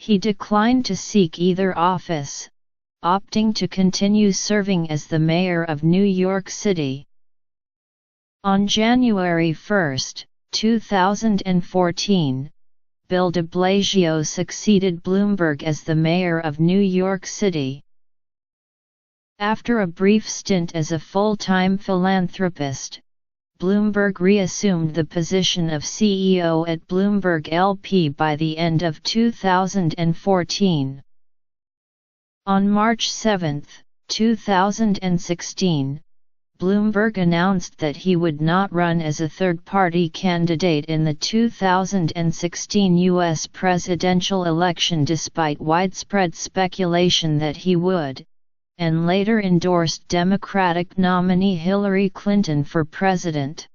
He declined to seek either office, opting to continue serving as the mayor of New York City. On January 1, 2014, Bill de Blasio succeeded Bloomberg as the mayor of New York City. After a brief stint as a full-time philanthropist, Bloomberg reassumed the position of CEO at Bloomberg LP by the end of 2014. On March 7, 2016, Bloomberg announced that he would not run as a third-party candidate in the 2016 U.S. presidential election despite widespread speculation that he would, and later endorsed Democratic nominee Hillary Clinton for president.